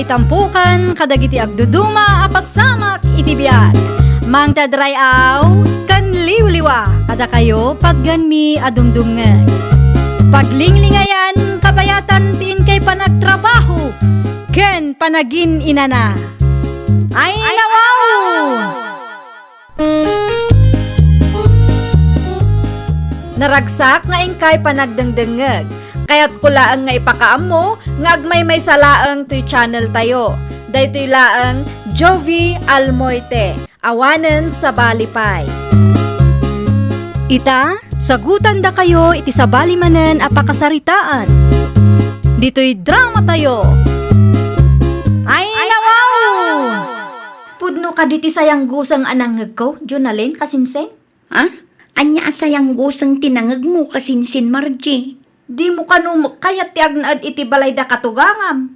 Kay tampukan, kadagiti agduduma, apasamak iti biyag. Mang tadrayaw, kan liwliwa, kada kayo pagganmi adumdumngeg. Paglinglingayan, kabayatan tiin kay panagtrabaho, ken panagin inana. Ay nawaw! Naragsak nga ingkay panagdengdengeg. Kaya't kulaang nga ipakaam mo, nga agmay salaang to'y channel tayo. Daytoy laang Jovi Almoite, awanen sa balipay. Ita, sagutan da kayo iti sa balimanen apakasaritaan. Dito'y drama tayo. Ay nawaw! Pudno ka diti sayang gusang anangeg ko, Jonalyn, kasinseng? Ha? Anya asayang gusang tinangag mo kasinsin, Margie? Di mo kanum kayat ti agnaad iti balay da katugangam.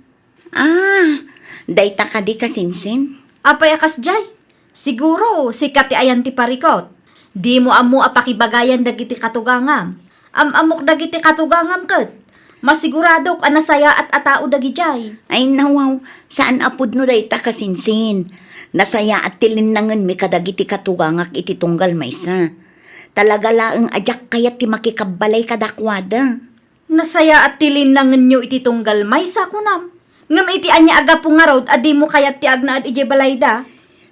Ah, dayta ka di kasinsin? Apay akas jay. Siguro, sikat ti ayan ti parikot. Di mo amu apakibagayan dagiti katugangam. Amok dagiti katugangam ket. Masigurado ka nasaya at atao dagi jay. Ay nawaw, saan apod no dayta kasinsin? Nasaya at tilinangan mi kadagiti katugangak iti tunggal maysa. Talaga laang ajak kayat ti makikabalay kadakwada. Nasaya at tilinangan nyo iti tunggal may sa kunam. Ngam iti anya aga pungarod adi mo kayat ti agnaad iti balay da.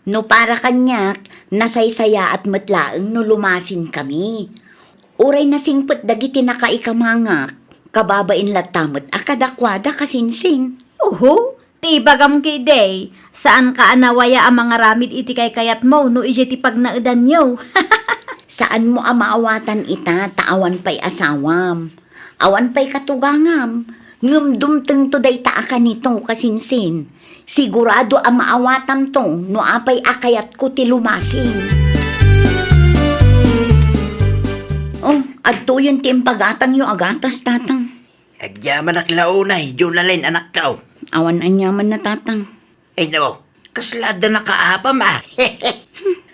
No para kanyak, nasaysaya at matlaang no lumasin kami. Uray na singpet dagiti nakaikamangak, kababain latamot akadakwada kasinsing. Oho, ti bagam ki day. Saan ka anawaya ang mga ramid iti kay kayat mo no iti ti pagnaadan nyo. Saan mo amaawatan ita, taawan pa'y asawam. Awan pa'y katugangam. Ngam dumteng to day taa nito kasinsin. Sigurado ang maawatam to, no apay akayat ko ti lumasin. Oh, adto yun ti impagatang yung agatas, tatang. Agyaman aklaunay, Jonalyn anak kao. Awan anyaman na, tatang. Ay no, kaslada na kaapam ah.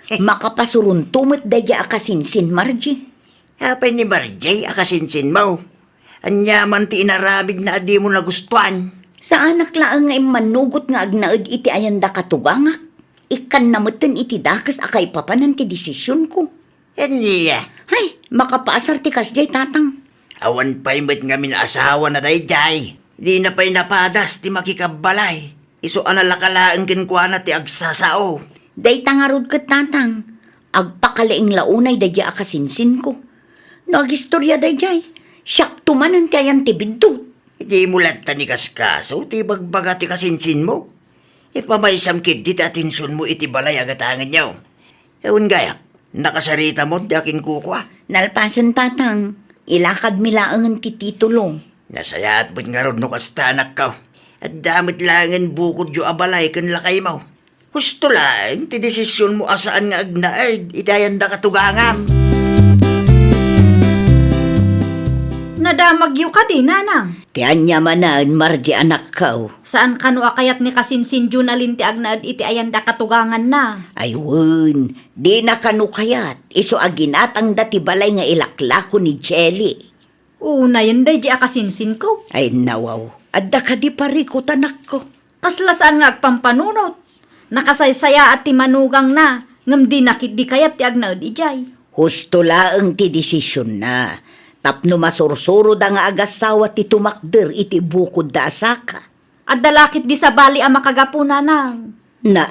Makapasurun tumot daya akasinsin, Margie. Apay ni Marjay, akasinsin mo. Anyaman ti inaramid na adi mo nagustuhan. Saan naklaan nga manugot nga agnaad iti ayanda katugangak? Ikan namutan iti dakas akay papanan ti desisyon ko. Anya, Hay, makapaasar ti kasjay, tatang. awan pa'y met nga asawa na dayjay. Di na pa'y napadas ti makikabalay. Iso analakalaan kinkwana ti agsasao. Day tangarod ka, tatang. Agpakalaing launay daya akasinsin ko. Nagistorya dayjay. Siyak tumanan kayan ti bidto. Di mo lata ni kaskaso, ti bagbaga ti kasinsin mo. Ipamaysam kid di ti atensyon mo iti balay agatangan niyaw. Ewan gaya, nakasarita mo di akin kukwa. Nalpasan, tatang. Ilakad milaangan ti titulo. Nasaya at ba't nga ron no kastanak ka. At damit langan bukod yung abalay kan lakay mo. Gusto lang, ti desisyon mo asaan nga agnaay, itayan da katugangam. Nadamagyo ka di, nanang. Tiyan niya manan, Margie, anak kao. Saan kanu akayat ni kasinsin Jonalyn ti agnaad iti ayanda katugangan na. Ayun, di na kanukayat. Iso aginat ang dati balay nga ilaklako ni Jelly. Una yun day di akasinsin ko. Ay nawaw, adda ka di pariko tanak ko. Kasla saan nga agpampanunot. Nakasaysaya at ti manugang na. Ngam di nakit di kayat ti agnaad ijay. Husto laang ti desisyon na. Tapno masursuro da nga agasawa ti tumakder iti bukod da asaka. At dalakit di sa bali ang makagapuna nang. Na,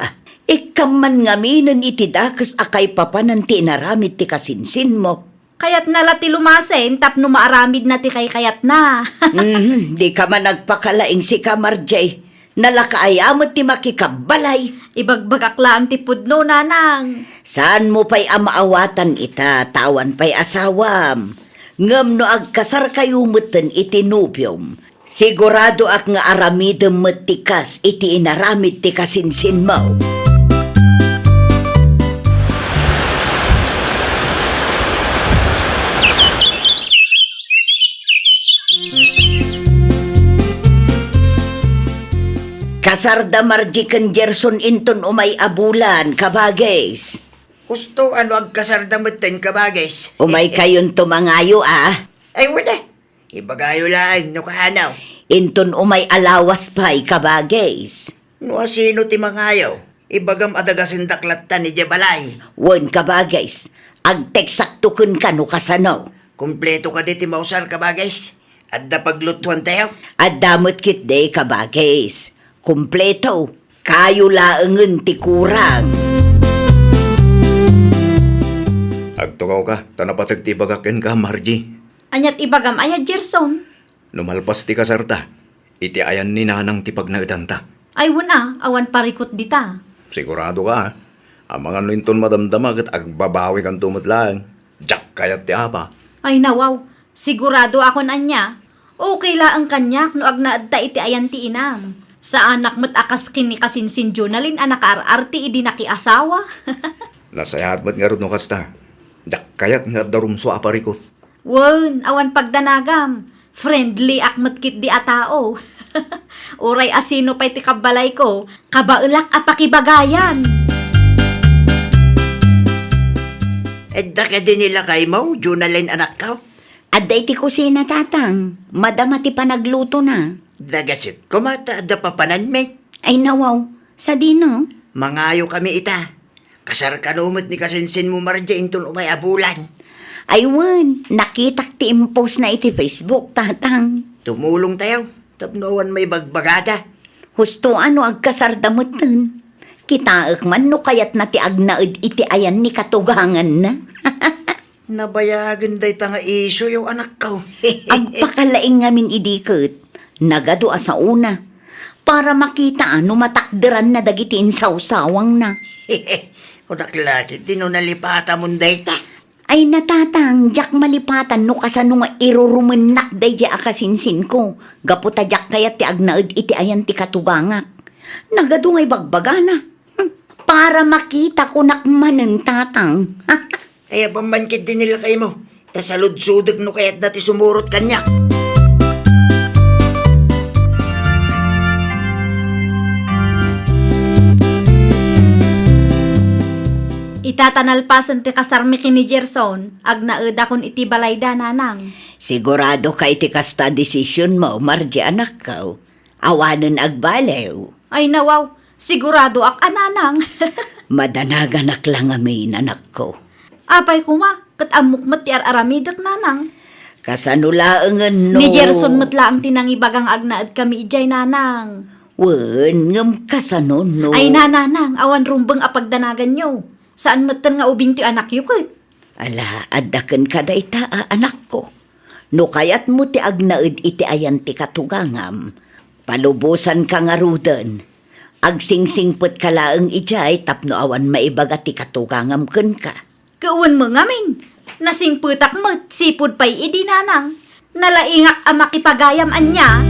ikam man ngaminan iti dakas akay papanan ti inaramid ti kasinsin mo. Kayat nala ti lumasen tapno maaramid na ti kay kayat na. Di ka man nagpakalaing si Kamarjay. Nalakaayamot ti makikabalay. Ibagbagaklaan ti pudno nanang. Saan mo pa'y amaawatan ita, tawan pa'y asawam. Ngam no agkasar kayo mutan iti nubyom. Sigurado ak nga aramidem matikas iti inaramid ti kasinsin mo. Kasarda Margie kan Gerson inton umay abulan, kabagays. Gusto ano agkasardamatan ka ba, guys? Umay kayon tumangayo, ah. Ay, wala. Ibagayo lang, no kahanaw. Inton umay alawas pa'y kabagays. No sino ti mangayaw? Ibagam adagasin daklatan ni Jabalay. Wen kabagays, agteksaktukon ka no kasano. Kompleto ka di ti mausar kabagays. At na paglutuan tayo. At damot kit day kabagays. Kumpleto, kayo laengen ti kurang. Agtukaw ka, tanapatag ti bagaken ka, Margie. Anyat ibagam aya Gerson. Lumalpas ti kasarta, iti ayan ni nanang ti pagnaitanta. Ay wala, awan parikot dita. Sigurado ka, ha? Ang mga linton madamdamag at agbabawi kang tumutlang. Jack kayat ti apa. Ay nawaw, sigurado ako anya. Okay la ang kanyak no agnaadta iti ayan ti inam. Sa anak mo't akas kini kasinsin Junalin anak arti idi nakiasawa. Nasayat mat nga rin no kasta. Jack kayat nga darumso aparikot. Wen, awan pagdanagam. Friendly akmat kit di atao. Uray asino pa'y ti kabalay ko, kabaulak apakibagayan. Edda ka din nila kay mo, Junalin anak ka. Adday ti kusina tatang, madama ti panagluto na. Dagasit, kumata da papanan me. Ay nawaw, sa dino? Mangayo kami ita. Kasar ka numot ni kasinsin mo Margie inton umay abulan. Ay wen, nakitak ti impose na iti Facebook tatang. Tumulong tayo. Tapnoan may bagbagada. Husto ano agkasardamutan. Kitaek man no kayat na ti agnaed iti ayan ni katugangan na. Nabayagan day tanga iso yung anak ko. Agpakalaing ngamin idikot. Nagado sa una. Para makita ano matakderan na dagitin sawsawang na. Kudaklaki, tinunalipata mong dayta. Ay natatang, jak malipatan no kasano nga irurumenak day di akasinsin ko. Gaputa jak kayat ti agnaed iti ayan ti katugangak. Nagado nga'y bagbagana. Para makita ko nakmanen tatang. Kaya pamankit din nila kayo mo. Tasalud-sudag no kaya't dati sumurot kanya. Itatanalpasan ti kasarmi kini Gerson, agnaed akon iti balay da nanang. Sigurado kay ti kasta desisyon mo, Margie anak ko. Awanan agbalew. Ay nawaw, sigurado ak ananang. Madanagan lang amin anak ko. Apay kuma, kat amok mat ti aramidak nanang. Kasanulaangan no. Ni Gerson matla ang tinangibagang agnaed kami ijay nanang. Wen, ngam kasano no. Ay nananang, awan rumbeng apagdanagan nyo. Saan matan nga ubing ti anak yukit? Ala, adaken ka day taa anak ko. No kayat mo ti agnaed iti ayan ti katugangam. Palubusan ka nga ruden. Agsingsingput ka laeng ijay tapno awan maibaga ti katugangam ken ka. Kauwan mo ngamin. Nasingputak mo't sipod pa'y idi nanang. Nalaingak ang makipagayam anya.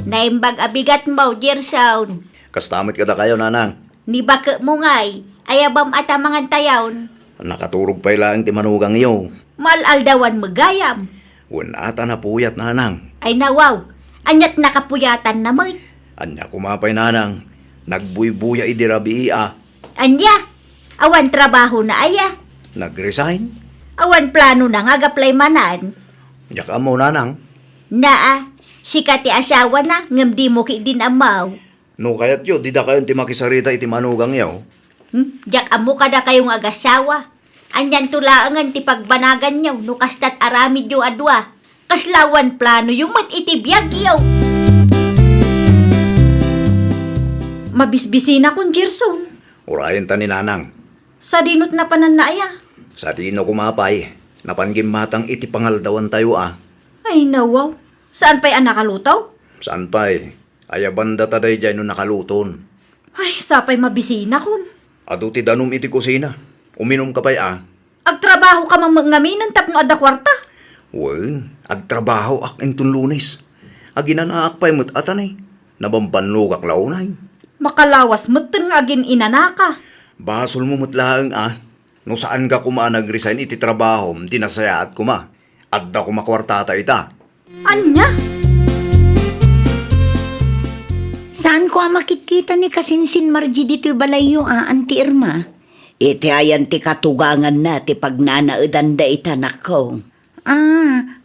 Naimbag abigat mo, Gerson. Kastamit ka da kayo, nanang. Ni baka mo ngay, ayabam at amangan tayawn. Nakaturog pa ilang ti manugang iyo. Malaldawan magayam. Unata na puyat, nanang. Ay nawaw, anyat nakapuyatan na mo. Anya kumapay, nanang. Nagbuybuya idirabi iya. Anya, awan trabaho na aya. Nag-resign. Awan plano na nga gaplay manan. Yaka mo, nanang. Naa, sikati asawa na, ngam di mo ki din amaw. No kayat yo, di da kayo ti makisarita iti manugang iyo. Jak amo kada kayong agasawa. Anyan tulaangan ti pagbanagan nyaw, no kastat aramid yo adwa. Kaslawan plano yung mat itibiyag yaw. Mabisbisi na kung Gerson. Urayan ta ni nanang. Sa dinot na pananaya. Sa dino kumapay, napanggimatang iti pangaldawan tayo Ay nawaw, saan pa'y anakalutaw? Saan pa'y? Ayabanda taday dyan no nakaluton. Ay, sapay mabisi na kun. Adu ti danum iti kusina. Uminom ka pa'y Agtrabaho ka mamangaminan tapno adda kwarta. Wen, agtrabaho ak entun lunes. Aginanaak pa'y mo't atanay. Nabampanlugak launay. Makalawas mo't nga agin inanaka. Basol mo mutlaang no saan ka kuma nag-resign iti trabaho, tinasaya at kuma. Adda kuma kwartata ita. Anya? Saan ko makikita ni kasinsin Margie dito balayo Auntie Irma? Iti ayan ti katugangan na ti pagnanaedan da itanak ko.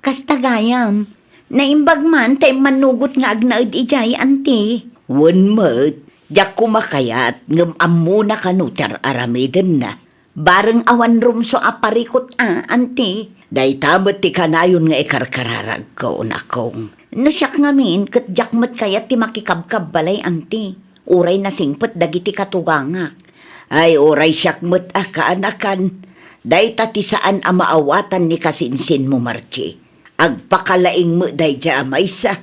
Kasta gayam. Naimbag man tay manugot nga agnaid ijay, ante. Wan mat, jak kumakayat ngam ammo na kanutar aramiden na. Bareng awan rumso aparikot ante. Day tamat ti kanayon nga ikarkararag ko nakong. Nasyak ngamin kat jakmat kayat ti makikabkab balay, ante. Uray na singpet dagiti katugangak. Ay oray syakmat kaanakan. Day tati saan amaawatan ni kasinsin mo, Marchi. Agpakalaing mo day dya amaysa.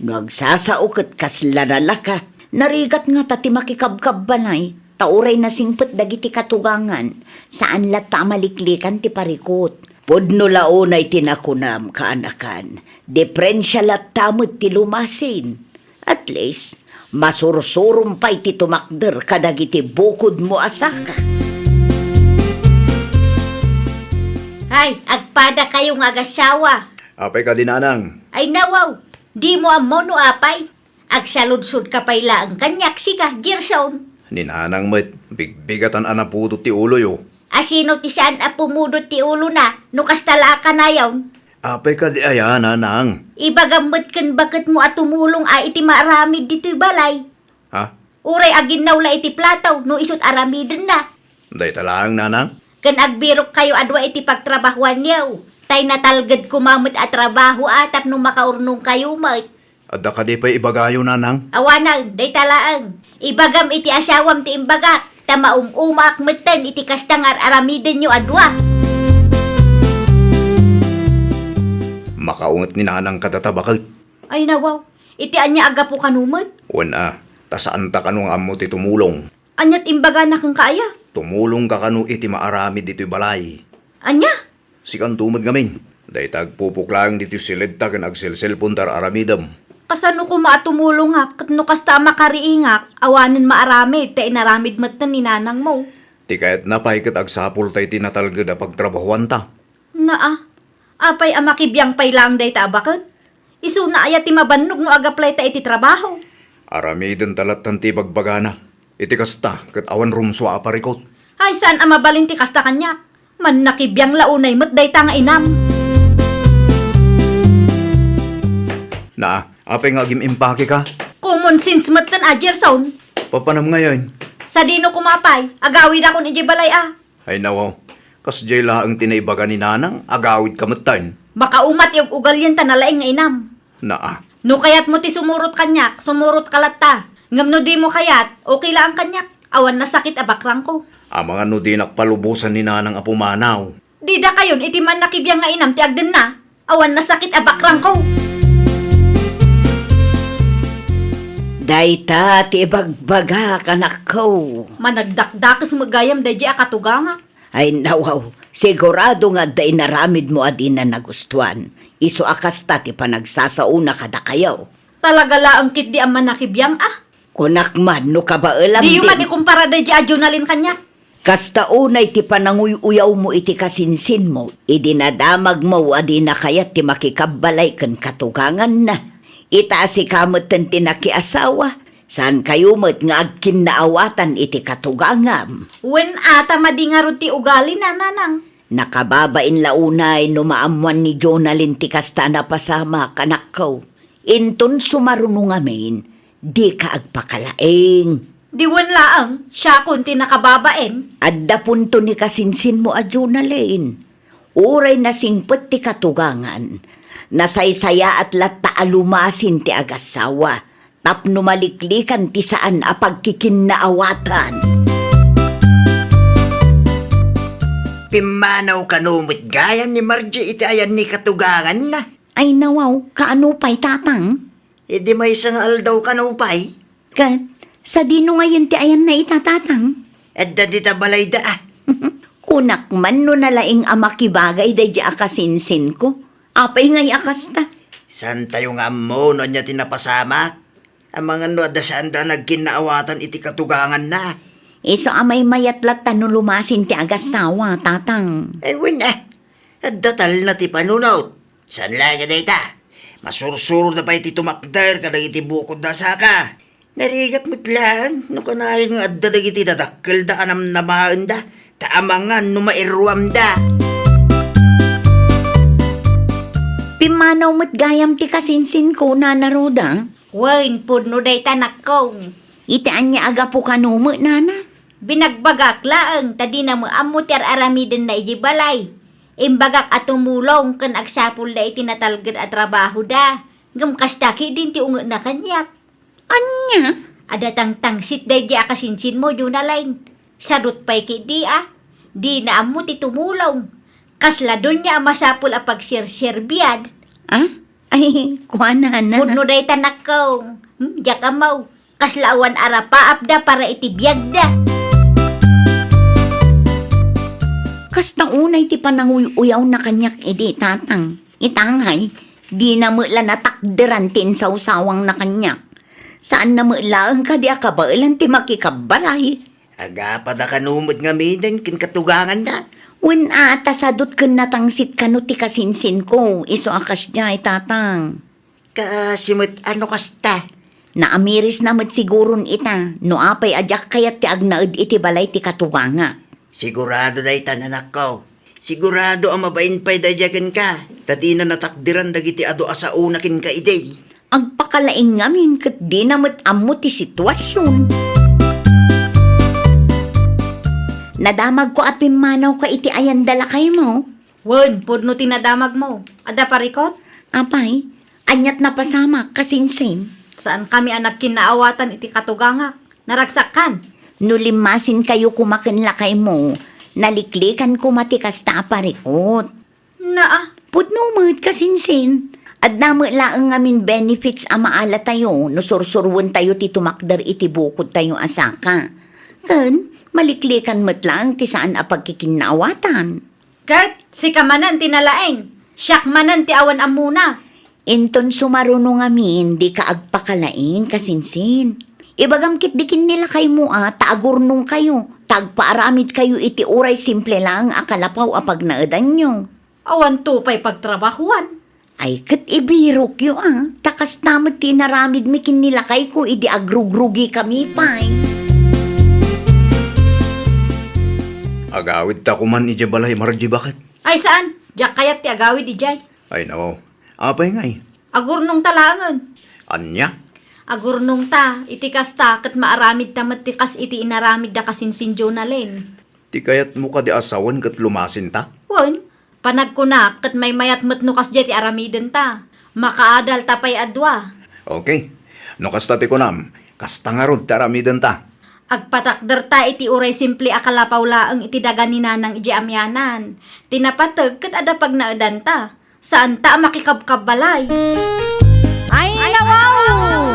No agsasaukot kaslanala ka. Narigat nga tati makikabkab balay. Tauray na singpet dagiti katugangan. Saan lata maliklikan ti parikot. Pudno launay tinakunam kaanakan. Deprensya latamot ti lumasin. At least, masursurum pa'y ti tumakder kadagiti bukod mo asaka. Ay, agpada kayo nga agasawa. Apay ka dinanang. Ay nawaw, di mo amo no apay. Agsaludsod ka pay laang kanyak sika, Gerson. Ninanang met, bigbigatan anaputo ti ulo yo. Asino ti saan a pumudot ti ulo na, no kastala ka na yawn. Apay ka di ayan, nanang. Ibagamot kan bakit mo at tumulong ay iti maaramid dito'y balay. Ha? Uray agin nawla iti plataw, no isot aramidin na. Day talaang, nanang. Kan agbirok kayo adwa iti pagtrabahuan niyaw. Tay natalgad kumamot at trabaho atap no makaurnong kayo mat. Adda ka di pa'y ibagayo, nanang. Awanang, day talaang. Ibagam iti asawam ti imbagak. Tamaum-umak matan iti kastangar aramidin nyo adwa. Makaungat ni nanang kadatabakit. Ay nawaw, iti anya aga po kanumat. Wana, tasaan ta kanong amo ti tumulong. Anyat imbaga na kang kaya. Tumulong ka kanu iti maarami dito'y balay. Anya? Sikan tumad gamin. Day tagpupuklang dito'y silid ta kan agselselpon tar aramidam. Kasano ko maatumulong nga, kat no kasta makariingak, awanan maarami, te inaramid matan ni nanang mo. Ti kahit napay kat agsapul tay tinatalgad a pagtrabahuan ta. Naa, apay amakibiyang pay lang day ta bakit? Isu na ayat ti mabannog no agaplay ta iti trabaho. Aramidin talat tanti bagbagana. Iti kasta kat awan rumswa aparikot. Ay saan amabalin ti kasta kanyak? Man nakibiyang launay mat day ta nga inam. Na, apay nga impake ka. Common sense matan a Gerson. Papanam ngayon. Sa dino kumapay, agawid akong iji balay ah. Ay nawaw, kas jay laang tinaibaga ni nanang, agawid kamatan. Baka umat yung ugal yan ta nalaing nga inam. Na, No kayat mo ti sumurot kanyak, sumurot kalata. Ngam no di mo kayat, okay lang ang kanyak. Awan na sakit abakrang ko. ang mga nudinak palubusan ni nanang apumanaw. Di da kayon, iti man nakibiyang nga inam ti agden na. Awan na sakit abakrang ko. Dayta ti bagbaga kanak ko. Managdakdakas magayam da di akatuganga. Ay nawaw, sigurado nga day naramid mo adin na nagustuhan. Iso akas ta ti panagsasauna kada kayaw. Talaga laang kit di ang manakibiyang ah. Kunak man no kabaalam Di man ikumpara da di adjonalin kanya. Kasta unay ti pananguy-uyaw mo iti kasinsin mo, idinadamag mo adi na kayat ti makikabalay kan katugangan na. Itaasi kamot ten tinakiasawa, saan kayo mo't nga agkin naawatan iti katugangam. Wen ata madingarot ti ugali na nanang. Nakababain launay no maamuan ni Jonalyn ti kasta na pasama kanak ko. Inton sumarunong amin, di ka agpakalaing. Di wen laang, siya kunti nakababaen. Adda punto ni kasinsin mo a Jonalyn. Uray na singpet ti katugangan. Nasaysaya at lata alumasin ti agasawa. Tapno maliklikan ti saan a pagkikinnaawatan. Pimanaw kanumit gayam ni Margie iti ayan ni katugangan na. Ay nawaw, kaano pa'y tatang? Di may isang aldaw kanupay. Kat, sa dino ngayon ti ayan na itatatang? At dita balay da ah. Kunak man no nalaing amakibagay day di akasinsin ko. Apay ngay akasta. San tayo nga mo no niya tinapasama? Ang mga no da saan da nagkinaawatan iti katugangan na. Iso amay mayatlat no lumasin ti agasawa, tatang. Ay win ah. At datal na ti panunot. San lang ka dayta? Masursuro na pa iti tumakder kada iti bukod da saka. Narigat mitlaan no kanayon nga adda dagiti dadakkel da anam namaan da. Taamangan no mairwam da. Pimanaw mo't gayam ti kasinsin ko, Nana Roda. Wen, pudno day tanak kong. Itaan niya aga po kanumo, Nana. Binagbagak laeng, tadi na mo amuter aramiden na ijibalay. Imbagak at tumulong kan agsapul da itinatalgad at trabaho da. Ngam kastaki din ti unga na kanyak. Anya? Ada tangsit day di akasinsin mo, Junalain. Sarut pa'y di Di na amo ti tumulong. Kasla doon niya masapul a pagsirsirbiad. Ah? Ay, kuha, Nana. Pudno day tanak kong. Diyak amaw. Kaslaawan ara paap da para itibiyag da. Kastang unay ti pananguyaw na kanyak edi, tatang. Itangay, di na mula natakderan tin sausawang na kanyak. Saan na mula ang kadi akabailan ti makikabalay? Aga pa da kanumod nga midan kin katugangan da. Wen ata sadot ken natangsit kano ti kasinsin ko, iso akas niya, tatang. Kasimot ano kasta? Naamiris namat siguron ita, no apay adyak kayat ti agnaed iti balay ti katuganga. Sigurado da ita nanak ko. Sigurado ang mabain pa'y dadyagan ka. Tadi na natakdiran dagiti ado asa una kin ka iday. Agpakalain ngamin kat di namat amo ti sitwasyon. Nadamag ko apim manaw ka iti ayan dalakay mo. Wen, pudno tinadamag mo. Ada parikot? Apay, anyat na pasama kasinsin. Saan kami anak kinaawatan iti katuganga? Naragsakan. Nulimasin kayo kumakin lakay mo. Naliklikan ko matikas ta parikot. Naa, Pudno mat kasinsin. At namu laang ngamin benefits a maala tayo no sursurwan tayo ti tumakder iti bukod tayo asaka. Ken, maliklikan mat lang ti saan a pagkikinawatan. kat, si kamanan tinalaeng. Siyak manan ti awan amuna. Inton sumaruno ngamin, di ka agpakalain kasinsin. Ibagam kitdikin nila kay mo taagurnong kayo. Tagpaaramid kayo iti uray simple lang akalapaw apag naadan nyo. Awan tupay pagtrabahuan. Ay, kat ibirok yun Takas namat tinaramid mikin nila kay ko, idi agrugrugi kami pa'y. Agawid ta kuman ija balay marji bakit? Ay saan? Diyak kayat ti agawid ijay. Ay nao, apay ngay. Agurnong talangan. Anya? Agurnong ta, iti kasta, kat maaramid ta matikas iti inaramid da kasinsin Jonalyn. Ti kayat mo ka di asawan kat lumasin ta? Wan, panagkunak, kat may mayat matnukas di ti aramiden ta. Makaadal tapay adwa. Okay. No kasta ti kunam, kasta nga rod taramidan ta. Agpatakder ta iti uray simple akalapaw laang iti dagan ni nanang iji amyanan. Tinapatag kat ada pag naadan ta. Saan ta makikabkabalay? Ay, nawaw!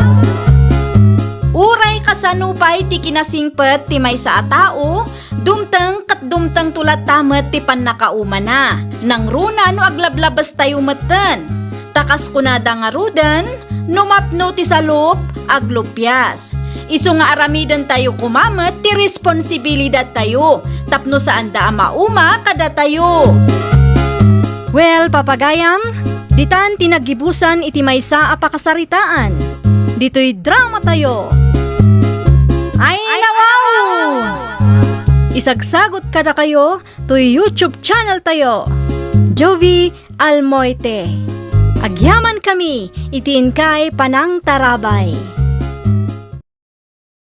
Uray kasanupay ti kinasingpet ti may sa atao, dumteng kat dumteng tulat tamet ti pannakauma na. Nang runa no aglablabas tayo meten. Takas kunada nga rudan, numapno ti salup, aglupyas. Isu nga aramidan tayo kumamet ti responsibilidad tayo. Tapno saan da mauma kada tayo. Well, papagayam, ditan tinagibusan iti maysa a pakasaritaan. Dito'y drama tayo. Ay, nawaw! Isagsagot kada kayo to YouTube channel tayo. Jovi Almoite. Agyaman kami, itiin kay Panang Tarabay.